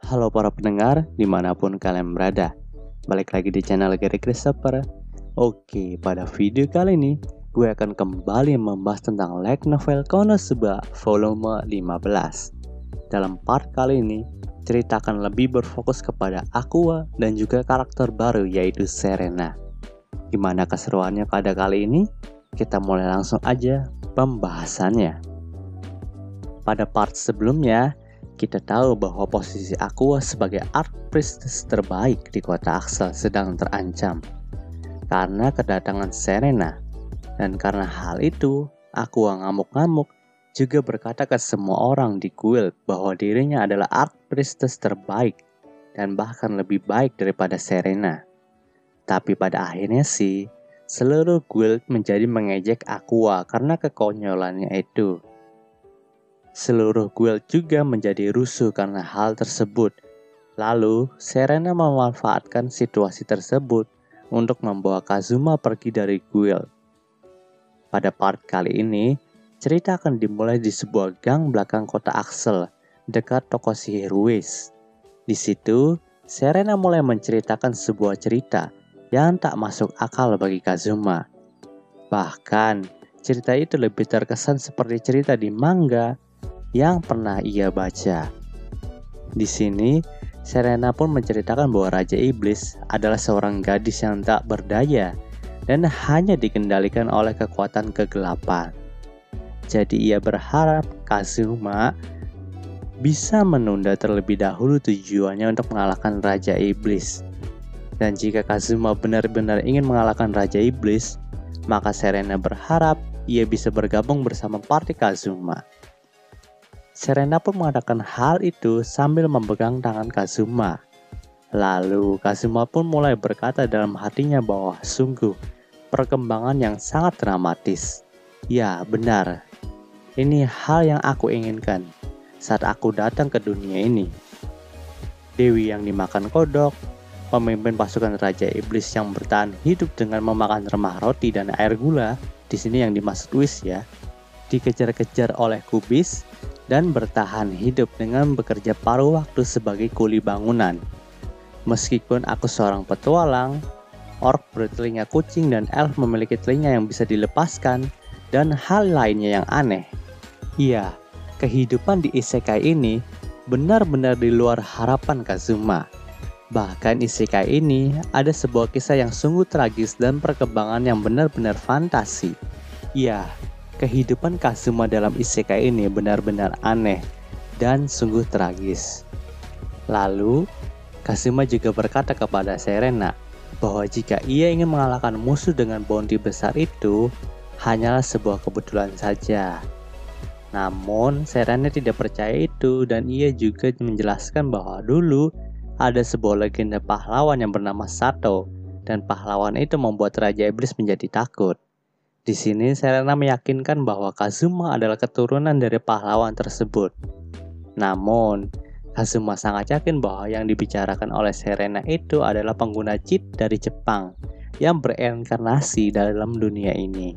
Halo para pendengar, dimanapun kalian berada. Balik lagi di channel Gary Christopher. Oke, pada video kali ini gue akan kembali membahas tentang light novel Konosuba volume 15. Dalam part kali ini, cerita akan lebih berfokus kepada Aqua dan juga karakter baru yaitu Serena. Gimana keseruannya pada kali ini? Kita mulai langsung aja pembahasannya. Pada part sebelumnya, kita tahu bahwa posisi Aqua sebagai Arch Priestess terbaik di kota Axel sedang terancam karena kedatangan Serena. Dan karena hal itu, Aqua ngamuk-ngamuk juga berkata ke semua orang di guild bahwa dirinya adalah Arch Priestess terbaik dan bahkan lebih baik daripada Serena. Tapi pada akhirnya sih, seluruh guild menjadi mengejek Aqua karena kekonyolannya itu. Seluruh guild juga menjadi rusuh karena hal tersebut. Lalu, Serena memanfaatkan situasi tersebut untuk membawa Kazuma pergi dari guild. Pada part kali ini, cerita akan dimulai di sebuah gang belakang kota Axel, dekat toko sihir Whis. Di situ, Serena mulai menceritakan sebuah cerita yang tak masuk akal bagi Kazuma. Bahkan, cerita itu lebih terkesan seperti cerita di manga yang pernah ia baca. Di sini, Serena pun menceritakan bahwa Raja Iblis adalah seorang gadis yang tak berdaya dan hanya dikendalikan oleh kekuatan kegelapan. Jadi ia berharap Kazuma bisa menunda terlebih dahulu tujuannya untuk mengalahkan Raja Iblis. Dan jika Kazuma benar-benar ingin mengalahkan Raja Iblis, maka Serena berharap ia bisa bergabung bersama party Kazuma. Serena pun mengatakan hal itu sambil memegang tangan Kazuma. Lalu Kazuma pun mulai berkata dalam hatinya bahwa sungguh perkembangan yang sangat dramatis. Ya benar, ini hal yang aku inginkan saat aku datang ke dunia ini. Dewi yang dimakan kodok, pemimpin pasukan Raja Iblis yang bertahan hidup dengan memakan remah roti dan air gula, di sini yang dimaksud Whis ya, dikejar-kejar oleh kubis dan bertahan hidup dengan bekerja paruh waktu sebagai kuli bangunan. Meskipun aku seorang petualang, orc bertelinga kucing dan elf memiliki telinga yang bisa dilepaskan, dan hal lainnya yang aneh. Iya, kehidupan di isekai ini benar-benar di luar harapan Kazuma. Bahkan isekai ini ada sebuah kisah yang sungguh tragis dan perkembangan yang benar-benar fantasi. Iya, kehidupan Kazuma dalam isekai ini benar-benar aneh dan sungguh tragis. Lalu, Kazuma juga berkata kepada Serena bahwa jika ia ingin mengalahkan musuh dengan bounty besar itu hanyalah sebuah kebetulan saja. Namun, Serena tidak percaya itu dan ia juga menjelaskan bahwa dulu ada sebuah legenda pahlawan yang bernama Sato dan pahlawan itu membuat Raja Iblis menjadi takut. Di sini Serena meyakinkan bahwa Kazuma adalah keturunan dari pahlawan tersebut. Namun, Kazuma sangat yakin bahwa yang dibicarakan oleh Serena itu adalah pengguna cheat dari Jepang yang bereinkarnasi dalam dunia ini.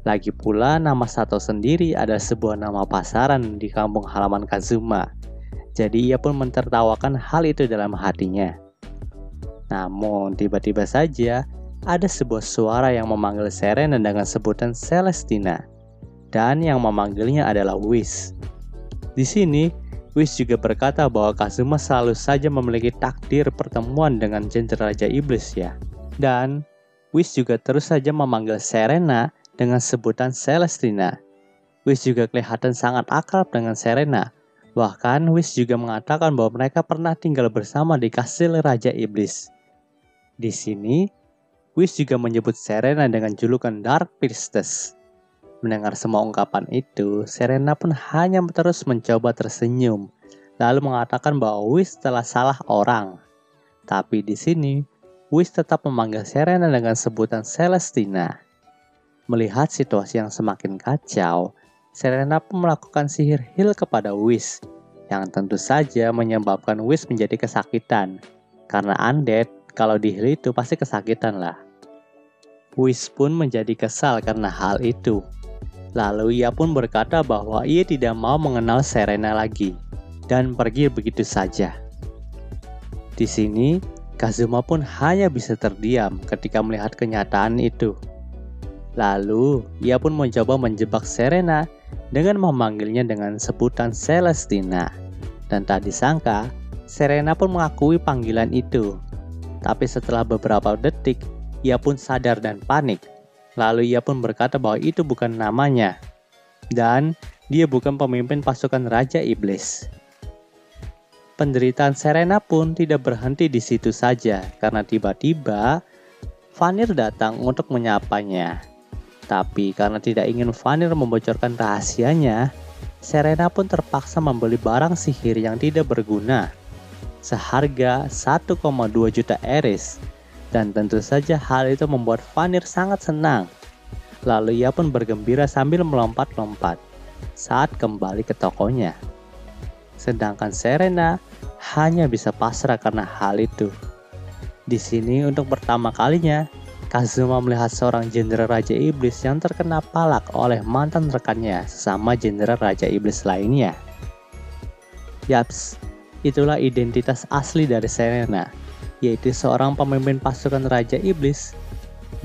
Lagi pula, nama Sato sendiri adalah sebuah nama pasaran di kampung halaman Kazuma. Jadi ia pun mentertawakan hal itu dalam hatinya. Namun, tiba-tiba saja ada sebuah suara yang memanggil Serena dengan sebutan Celestina, dan yang memanggilnya adalah Whis. Di sini, Whis juga berkata bahwa Kazuma selalu saja memiliki takdir pertemuan dengan Jenderal Raja Iblis ya. Dan Whis juga terus saja memanggil Serena dengan sebutan Celestina. Whis juga kelihatan sangat akrab dengan Serena. Bahkan Whis juga mengatakan bahwa mereka pernah tinggal bersama di kastil Raja Iblis. Di sini, Whis juga menyebut Serena dengan julukan Dark Priestess. Mendengar semua ungkapan itu, Serena pun hanya terus mencoba tersenyum, lalu mengatakan bahwa Whis telah salah orang. Tapi di sini, Whis tetap memanggil Serena dengan sebutan Celestina. Melihat situasi yang semakin kacau, Serena pun melakukan sihir heal kepada Whis, yang tentu saja menyebabkan Whis menjadi kesakitan. Karena undead, kalau di heal itu pasti kesakitan lah. Whis pun menjadi kesal karena hal itu. Lalu ia pun berkata bahwa ia tidak mau mengenal Serena lagi. dan pergi begitu saja. Di sini, Kazuma pun hanya bisa terdiam ketika melihat kenyataan itu. Lalu, ia pun mencoba menjebak Serena dengan memanggilnya dengan sebutan Celestina. Dan tak disangka, Serena pun mengakui panggilan itu. Tapi setelah beberapa detik, ia pun sadar dan panik. Lalu ia pun berkata bahwa itu bukan namanya. Dan dia bukan pemimpin pasukan Raja Iblis. Penderitaan Serena pun tidak berhenti di situ saja, karena tiba-tiba Vanir datang untuk menyapanya. Tapi karena tidak ingin Vanir membocorkan rahasianya, Serena pun terpaksa membeli barang sihir yang tidak berguna seharga 1,2 juta eris. Dan tentu saja hal itu membuat Vanir sangat senang. Lalu ia pun bergembira sambil melompat-lompat saat kembali ke tokonya. Sedangkan Serena hanya bisa pasrah karena hal itu. Di sini untuk pertama kalinya, Kazuma melihat seorang jenderal Raja Iblis yang terkena palak oleh mantan rekannya sesama jenderal Raja Iblis lainnya. Yaps, itulah identitas asli dari Serena, yaitu seorang pemimpin pasukan Raja Iblis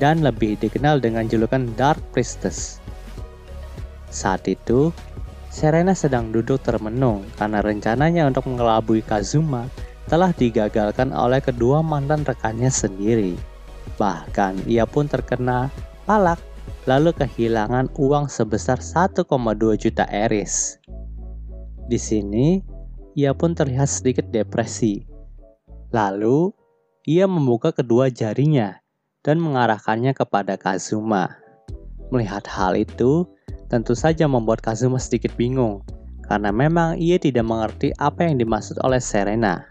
dan lebih dikenal dengan julukan Dark Priestess. Saat itu, Serena sedang duduk termenung karena rencananya untuk mengelabui Kazuma telah digagalkan oleh kedua mantan rekannya sendiri. Bahkan ia pun terkena palak lalu kehilangan uang sebesar 1,2 juta eris. Di sini, ia pun terlihat sedikit depresi. Lalu, ia membuka kedua jarinya dan mengarahkannya kepada Kazuma. Melihat hal itu, tentu saja membuat Kazuma sedikit bingung, karena memang ia tidak mengerti apa yang dimaksud oleh Serena.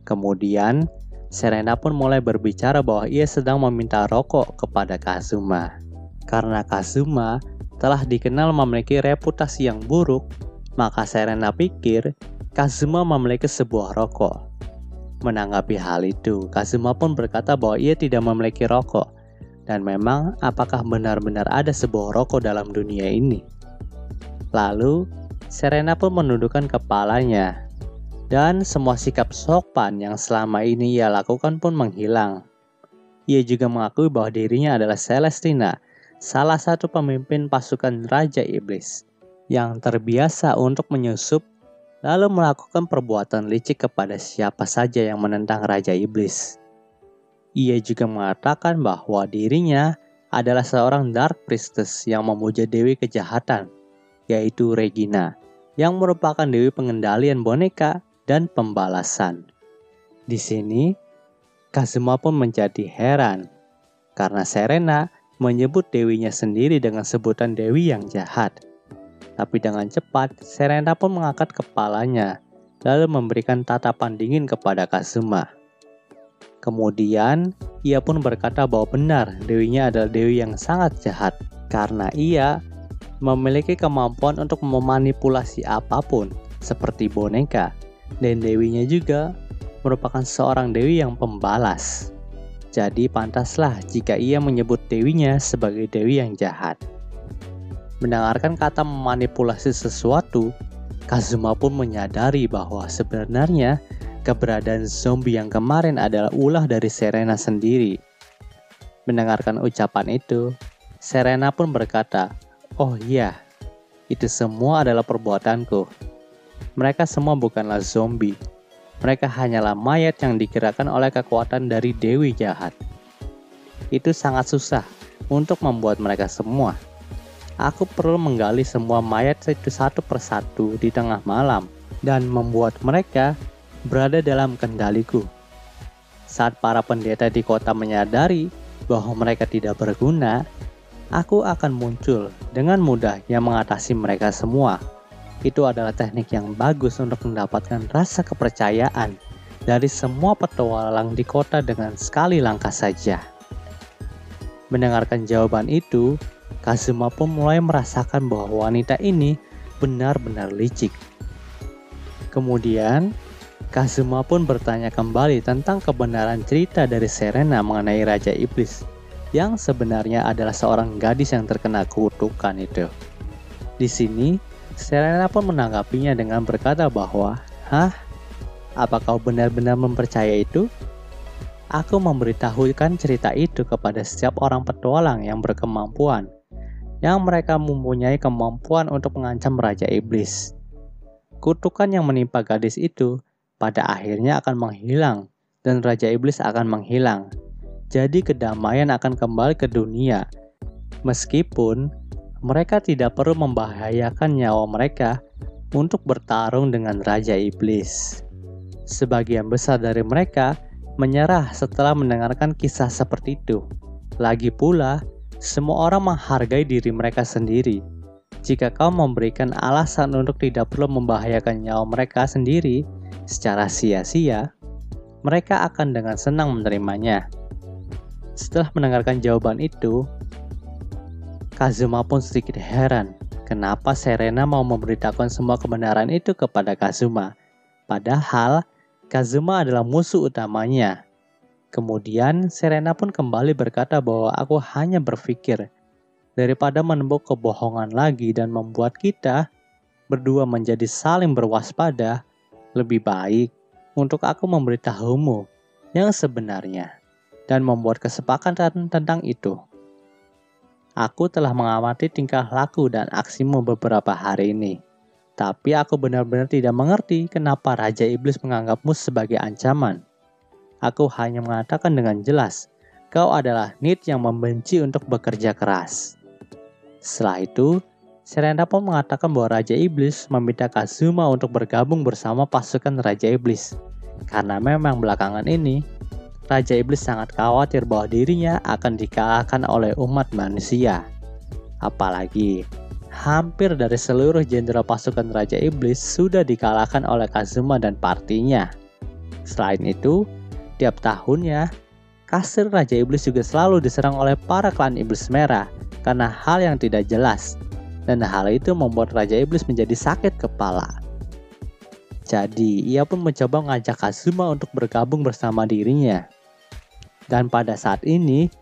Kemudian, Serena pun mulai berbicara bahwa ia sedang meminta rokok kepada Kazuma. Karena Kazuma telah dikenal memiliki reputasi yang buruk, maka Serena pikir Kazuma memiliki sebuah rokok. Menanggapi hal itu, Kazuma pun berkata bahwa ia tidak memiliki rokok. Dan memang apakah benar-benar ada sebuah rokok dalam dunia ini? Lalu, Serena pun menundukkan kepalanya. Dan semua sikap sopan yang selama ini ia lakukan pun menghilang. Ia juga mengakui bahwa dirinya adalah Celestina, salah satu pemimpin pasukan Raja Iblis, yang terbiasa untuk menyusup lalu melakukan perbuatan licik kepada siapa saja yang menentang Raja Iblis. Ia juga mengatakan bahwa dirinya adalah seorang Dark Priestess yang memuja Dewi Kejahatan, yaitu Regina, yang merupakan Dewi pengendalian boneka dan pembalasan. Di sini, Kazuma pun menjadi heran karena Serena menyebut dewinya sendiri dengan sebutan Dewi yang jahat. Tapi dengan cepat, Serena pun mengangkat kepalanya lalu memberikan tatapan dingin kepada Kazuma. Kemudian, ia pun berkata bahwa benar dewinya adalah dewi yang sangat jahat karena ia memiliki kemampuan untuk memanipulasi apapun seperti boneka. Dan dewinya juga merupakan seorang dewi yang pembalas. Jadi pantaslah jika ia menyebut dewinya sebagai dewi yang jahat. Mendengarkan kata memanipulasi sesuatu, Kazuma pun menyadari bahwa sebenarnya keberadaan zombie yang kemarin adalah ulah dari Serena sendiri. Mendengarkan ucapan itu, Serena pun berkata, "Oh iya, itu semua adalah perbuatanku. Mereka semua bukanlah zombie. Mereka hanyalah mayat yang dikirakan oleh kekuatan dari Dewi Jahat. Itu sangat susah untuk membuat mereka semua. Aku perlu menggali semua mayat itu satu persatu di tengah malam dan membuat mereka berada dalam kendaliku. Saat para pendeta di kota menyadari bahwa mereka tidak berguna, aku akan muncul dengan mudah yang mengatasi mereka semua. Itu adalah teknik yang bagus untuk mendapatkan rasa kepercayaan dari semua petualang di kota dengan sekali langkah saja." Mendengarkan jawaban itu, Kazuma pun mulai merasakan bahwa wanita ini benar-benar licik. Kemudian, Kazuma pun bertanya kembali tentang kebenaran cerita dari Serena mengenai Raja Iblis, yang sebenarnya adalah seorang gadis yang terkena kutukan itu. Di sini, Serena pun menanggapinya dengan berkata bahwa Hah? Apa kau benar-benar mempercaya itu? Aku memberitahukan cerita itu kepada setiap orang petualang yang berkemampuan, yang mereka mempunyai kemampuan untuk mengancam Raja Iblis. Kutukan yang menimpa gadis itu pada akhirnya akan menghilang dan Raja Iblis akan menghilang. Jadi kedamaian akan kembali ke dunia. Meskipun mereka tidak perlu membahayakan nyawa mereka untuk bertarung dengan Raja Iblis. Sebagian besar dari mereka menyerah setelah mendengarkan kisah seperti itu. Lagi pula, semua orang menghargai diri mereka sendiri. Jika kau memberikan alasan untuk tidak perlu membahayakan nyawa mereka sendiri secara sia-sia, mereka akan dengan senang menerimanya. Setelah mendengarkan jawaban itu, Kazuma pun sedikit heran kenapa Serena mau memberitakan semua kebenaran itu kepada Kazuma. Padahal Kazuma adalah musuh utamanya. Kemudian Serena pun kembali berkata bahwa aku hanya berpikir, daripada menempuh kebohongan lagi dan membuat kita berdua menjadi saling berwaspada, lebih baik untuk aku memberitahumu yang sebenarnya dan membuat kesepakatan tentang itu. Aku telah mengamati tingkah laku dan aksimu beberapa hari ini. Tapi aku benar-benar tidak mengerti kenapa Raja Iblis menganggapmu sebagai ancaman. Aku hanya mengatakan dengan jelas, kau adalah Nit yang membenci untuk bekerja keras. Setelah itu, Serena pun mengatakan bahwa Raja Iblis meminta Kazuma untuk bergabung bersama pasukan Raja Iblis. Karena memang belakangan ini, Raja Iblis sangat khawatir bahwa dirinya akan dikalahkan oleh umat manusia. Apalagi, hampir dari seluruh jenderal pasukan Raja Iblis sudah dikalahkan oleh Kazuma dan partinya. Selain itu, tiap tahunnya, kastil Raja Iblis juga selalu diserang oleh para klan Iblis Merah karena hal yang tidak jelas. Dan hal itu membuat Raja Iblis menjadi sakit kepala. Jadi, ia pun mencoba mengajak Kazuma untuk bergabung bersama dirinya. Dan pada saat ini,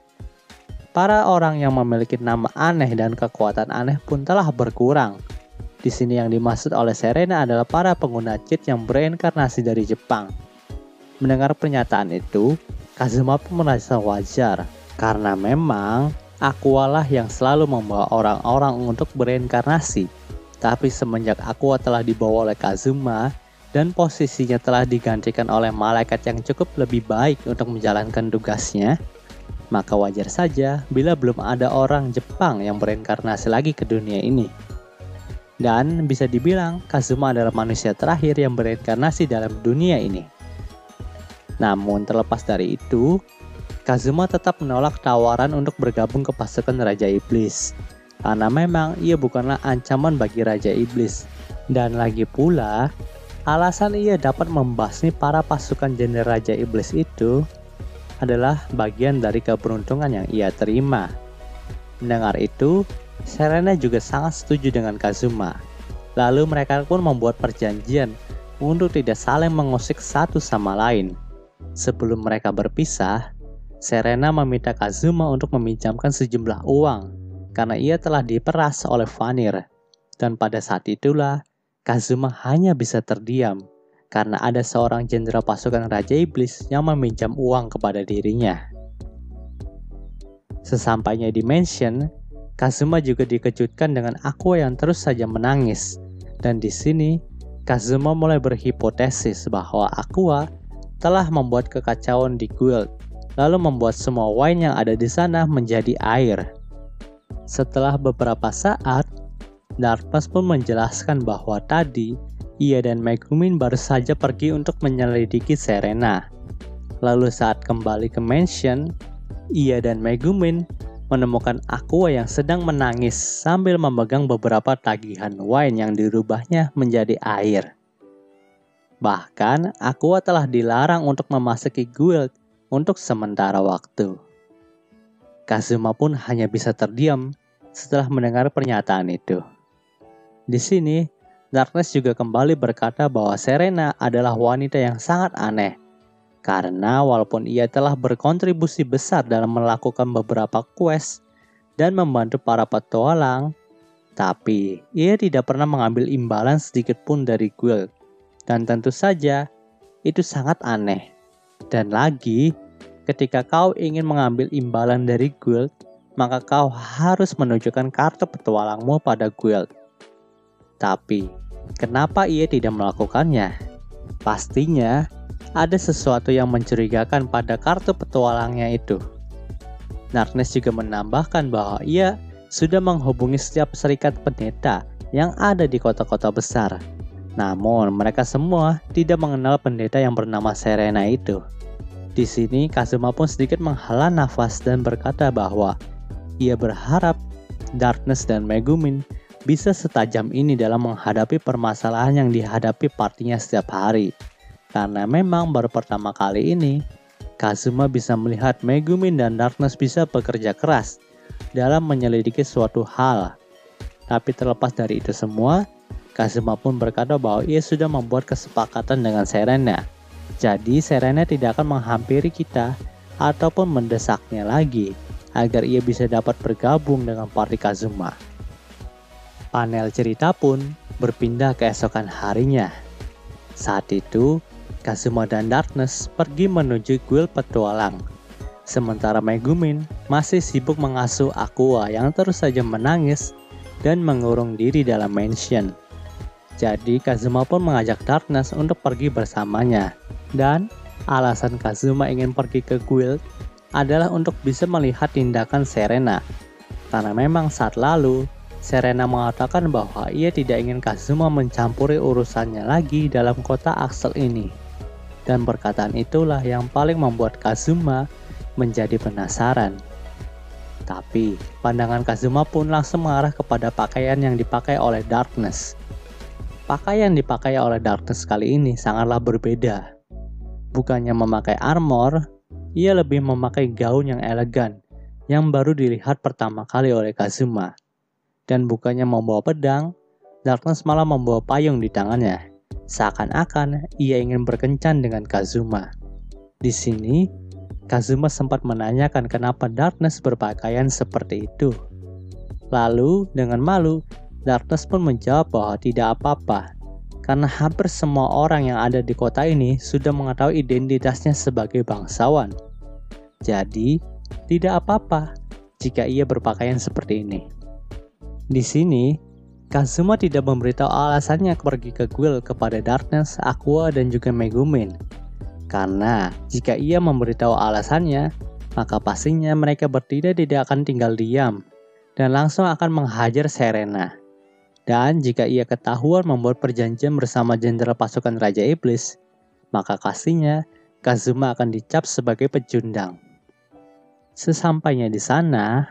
para orang yang memiliki nama aneh dan kekuatan aneh pun telah berkurang. Di sini yang dimaksud oleh Serena adalah para pengguna cheat yang bereinkarnasi dari Jepang. Mendengar pernyataan itu, Kazuma pun merasa wajar, karena memang Aqua lah yang selalu membawa orang-orang untuk bereinkarnasi. Tapi semenjak Aqua telah dibawa oleh Kazuma, dan posisinya telah digantikan oleh malaikat yang cukup lebih baik untuk menjalankan tugasnya, maka wajar saja bila belum ada orang Jepang yang bereinkarnasi lagi ke dunia ini. Dan bisa dibilang Kazuma adalah manusia terakhir yang bereinkarnasi dalam dunia ini. Namun terlepas dari itu, Kazuma tetap menolak tawaran untuk bergabung ke pasukan Raja Iblis. Karena memang ia bukanlah ancaman bagi Raja Iblis. Dan lagi pula, alasan ia dapat membasmi para pasukan jenderal Raja Iblis itu adalah bagian dari keberuntungan yang ia terima. Mendengar itu, Serena juga sangat setuju dengan Kazuma. Lalu mereka pun membuat perjanjian untuk tidak saling mengusik satu sama lain. Sebelum mereka berpisah, Serena meminta Kazuma untuk meminjamkan sejumlah uang karena ia telah diperas oleh Vanir. Dan pada saat itulah, Kazuma hanya bisa terdiam karena ada seorang jenderal pasukan Raja Iblis yang meminjam uang kepada dirinya. Sesampainya di mansion, Kazuma juga dikejutkan dengan Aqua yang terus saja menangis. Dan di sini, Kazuma mulai berhipotesis bahwa Aqua telah membuat kekacauan di guild, lalu membuat semua wine yang ada di sana menjadi air. Setelah beberapa saat, Darkness pun menjelaskan bahwa tadi ia dan Megumin baru saja pergi untuk menyelidiki Serena. Lalu saat kembali ke mansion, ia dan Megumin menemukan Aqua yang sedang menangis sambil memegang beberapa tagihan wine yang dirubahnya menjadi air. Bahkan, Aqua telah dilarang untuk memasuki guild untuk sementara waktu. Kazuma pun hanya bisa terdiam setelah mendengar pernyataan itu. Di sini, Darkness juga kembali berkata bahwa Serena adalah wanita yang sangat aneh. Karena walaupun ia telah berkontribusi besar dalam melakukan beberapa quest dan membantu para petualang, tapi ia tidak pernah mengambil imbalan sedikit pun dari guild. Dan tentu saja, itu sangat aneh. Dan lagi, ketika kau ingin mengambil imbalan dari guild, maka kau harus menunjukkan kartu petualangmu pada guild. Tapi, kenapa ia tidak melakukannya? Pastinya, ada sesuatu yang mencurigakan pada kartu petualangnya itu. Darkness juga menambahkan bahwa ia sudah menghubungi setiap serikat pendeta yang ada di kota-kota besar. Namun, mereka semua tidak mengenal pendeta yang bernama Serena itu. Di sini, Kazuma pun sedikit menghela nafas dan berkata bahwa ia berharap Darkness dan Megumin bisa setajam ini dalam menghadapi permasalahan yang dihadapi partinya setiap hari. Karena memang baru pertama kali ini, Kazuma bisa melihat Megumin dan Darkness bisa bekerja keras dalam menyelidiki suatu hal. Tapi terlepas dari itu semua, Kazuma pun berkata bahwa ia sudah membuat kesepakatan dengan Serena. Jadi Serena tidak akan menghampiri kita ataupun mendesaknya lagi agar ia bisa dapat bergabung dengan party Kazuma. Panel cerita pun berpindah ke esokan harinya. Saat itu, Kazuma dan Darkness pergi menuju guild petualang. Sementara Megumin masih sibuk mengasuh Aqua yang terus saja menangis dan mengurung diri dalam mansion. Jadi Kazuma pun mengajak Darkness untuk pergi bersamanya. Dan alasan Kazuma ingin pergi ke guild adalah untuk bisa melihat tindakan Serena. Karena memang saat lalu, Serena mengatakan bahwa ia tidak ingin Kazuma mencampuri urusannya lagi dalam kota Axel ini. Dan perkataan itulah yang paling membuat Kazuma menjadi penasaran. Tapi, pandangan Kazuma pun langsung mengarah kepada pakaian yang dipakai oleh Darkness. Pakaian dipakai oleh Darkness kali ini sangatlah berbeda. Bukannya memakai armor, ia lebih memakai gaun yang elegan, yang baru dilihat pertama kali oleh Kazuma. Dan bukannya membawa pedang, Darkness malah membawa payung di tangannya. Seakan-akan ia ingin berkencan dengan Kazuma. Di sini, Kazuma sempat menanyakan kenapa Darkness berpakaian seperti itu. Lalu, dengan malu, Darkness pun menjawab bahwa tidak apa-apa, karena hampir semua orang yang ada di kota ini sudah mengetahui identitasnya sebagai bangsawan. Jadi, tidak apa-apa jika ia berpakaian seperti ini. Di sini, Kazuma tidak memberitahu alasannya pergi ke guild kepada Darkness, Aqua, dan juga Megumin. Karena jika ia memberitahu alasannya, maka pastinya mereka bertiga tidak akan tinggal diam dan langsung akan menghajar Serena. Dan jika ia ketahuan membuat perjanjian bersama jenderal pasukan Raja Iblis, maka pastinya Kazuma akan dicap sebagai pecundang. Sesampainya di sana,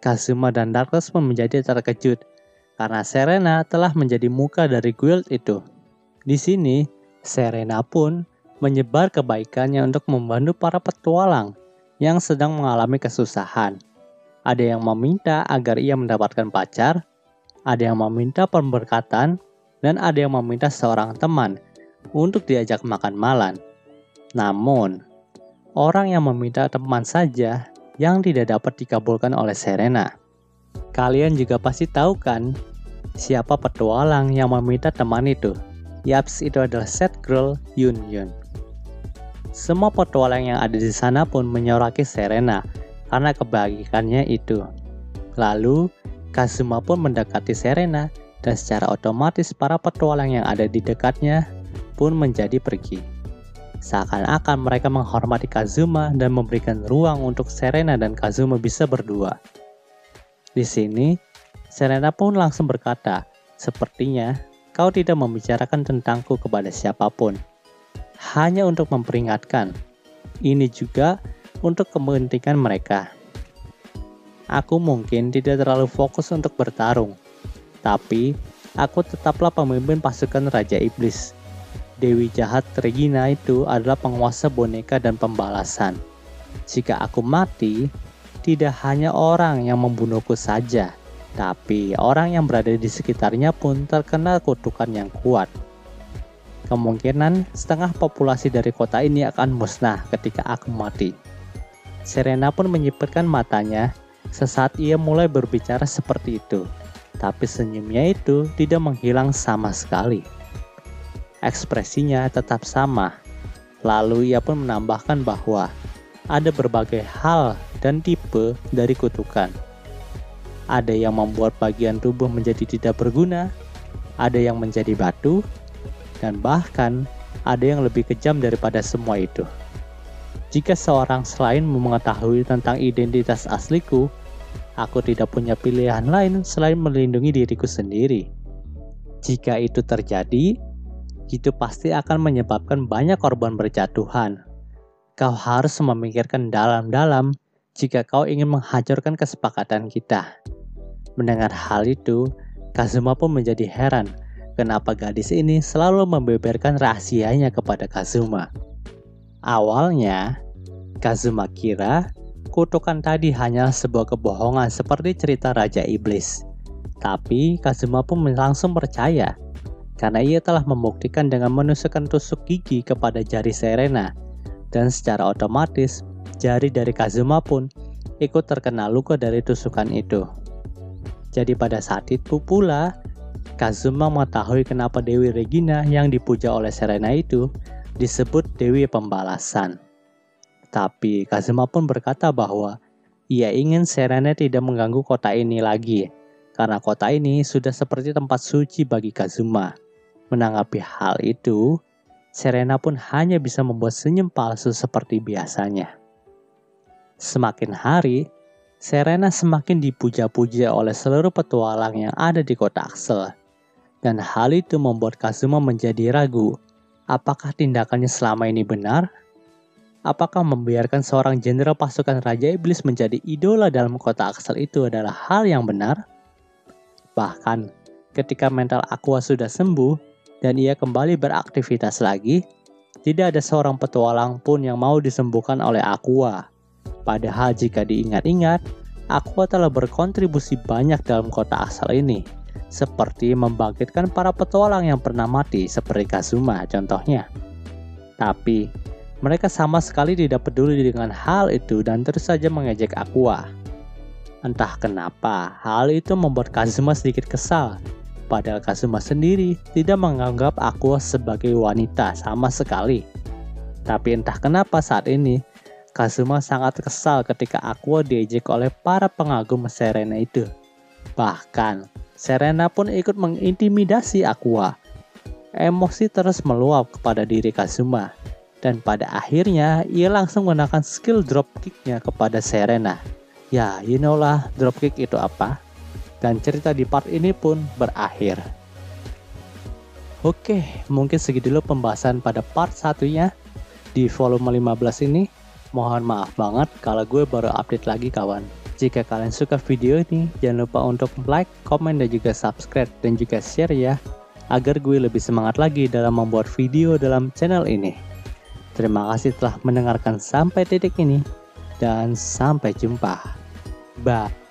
Kazuma dan Darkness pun menjadi terkejut karena Serena telah menjadi muka dari guild itu. Di sini, Serena pun menyebar kebaikannya untuk membantu para petualang yang sedang mengalami kesusahan. Ada yang meminta agar ia mendapatkan pacar, ada yang meminta pemberkatan, dan ada yang meminta seorang teman untuk diajak makan malam. Namun, orang yang meminta teman saja yang tidak dapat dikabulkan oleh Serena. Kalian juga pasti tahu kan, siapa petualang yang meminta teman itu? Yaps, itu adalah Sad Girl Yun Yun. Semua petualang yang ada di sana pun menyoraki Serena karena kebahagiaannya itu. Lalu, Kazuma pun mendekati Serena dan secara otomatis para petualang yang ada di dekatnya pun menjadi pergi. Seakan-akan mereka menghormati Kazuma dan memberikan ruang untuk Serena dan Kazuma bisa berdua. Di sini, Serena pun langsung berkata, "Sepertinya kau tidak membicarakan tentangku kepada siapapun. Hanya untuk memperingatkan. Ini juga untuk kepentingan mereka. Aku mungkin tidak terlalu fokus untuk bertarung, tapi aku tetaplah pemimpin pasukan Raja Iblis. Dewi jahat Regina itu adalah penguasa boneka dan pembalasan. Jika aku mati, tidak hanya orang yang membunuhku saja, tapi orang yang berada di sekitarnya pun terkena kutukan yang kuat. Kemungkinan setengah populasi dari kota ini akan musnah ketika aku mati." Serena pun menyipitkan matanya sesaat ia mulai berbicara seperti itu, tapi senyumnya itu tidak menghilang sama sekali. ekspresinya tetap sama. Lalu ia pun menambahkan bahwa ada berbagai hal dan tipe dari kutukan. Ada yang membuat bagian tubuh menjadi tidak berguna, ada yang menjadi batu, dan bahkan ada yang lebih kejam daripada semua itu. Jika seorang selain mengetahui tentang identitas asliku, aku tidak punya pilihan lain selain melindungi diriku sendiri. Jika itu terjadi, itu pasti akan menyebabkan banyak korban berjatuhan. Kau harus memikirkan dalam-dalam jika kau ingin menghancurkan kesepakatan kita. Mendengar hal itu, Kazuma pun menjadi heran kenapa gadis ini selalu membeberkan rahasianya kepada Kazuma. Awalnya, Kazuma kira kutukan tadi hanya sebuah kebohongan seperti cerita Raja Iblis. Tapi Kazuma pun langsung percaya, karena ia telah membuktikan dengan menusukkan tusuk gigi kepada jari Serena. Dan secara otomatis, jari dari Kazuma pun ikut terkena luka dari tusukan itu. Jadi pada saat itu pula, Kazuma mengetahui kenapa Dewi Regina yang dipuja oleh Serena itu disebut Dewi Pembalasan. Tapi Kazuma pun berkata bahwa ia ingin Serena tidak mengganggu kota ini lagi, karena kota ini sudah seperti tempat suci bagi Kazuma. Menanggapi hal itu, Serena pun hanya bisa membuat senyum palsu seperti biasanya. Semakin hari, Serena semakin dipuja-puja oleh seluruh petualang yang ada di kota Axel. Dan hal itu membuat Kazuma menjadi ragu, apakah tindakannya selama ini benar? Apakah membiarkan seorang jenderal pasukan Raja Iblis menjadi idola dalam kota Axel itu adalah hal yang benar? Bahkan, ketika mental Aqua sudah sembuh dan ia kembali beraktivitas lagi, tidak ada seorang petualang pun yang mau disembuhkan oleh Aqua. Padahal jika diingat-ingat, Aqua telah berkontribusi banyak dalam kota Axel ini, seperti membangkitkan para petualang yang pernah mati seperti Kazuma contohnya. Tapi mereka sama sekali tidak peduli dengan hal itu dan terus saja mengejek Aqua. Entah kenapa, hal itu membuat Kazuma sedikit kesal. Padahal Kazuma sendiri tidak menganggap Aqua sebagai wanita sama sekali. Tapi entah kenapa saat ini, Kazuma sangat kesal ketika Aqua diejek oleh para pengagum Serena itu. Bahkan, Serena pun ikut mengintimidasi Aqua. Emosi terus meluap kepada diri Kazuma. Dan pada akhirnya, ia langsung menggunakan skill dropkicknya kepada Serena. Ya, you know lah dropkick itu apa. Dan cerita di part ini pun berakhir. Oke, mungkin segitu dulu pembahasan pada part 1-nya di volume 15 ini. Mohon maaf banget kalau gue baru update lagi kawan. Jika kalian suka video ini, jangan lupa untuk like, komen, dan juga subscribe dan juga share ya, agar gue lebih semangat lagi dalam membuat video dalam channel ini. Terima kasih telah mendengarkan sampai titik ini, dan sampai jumpa. Bye.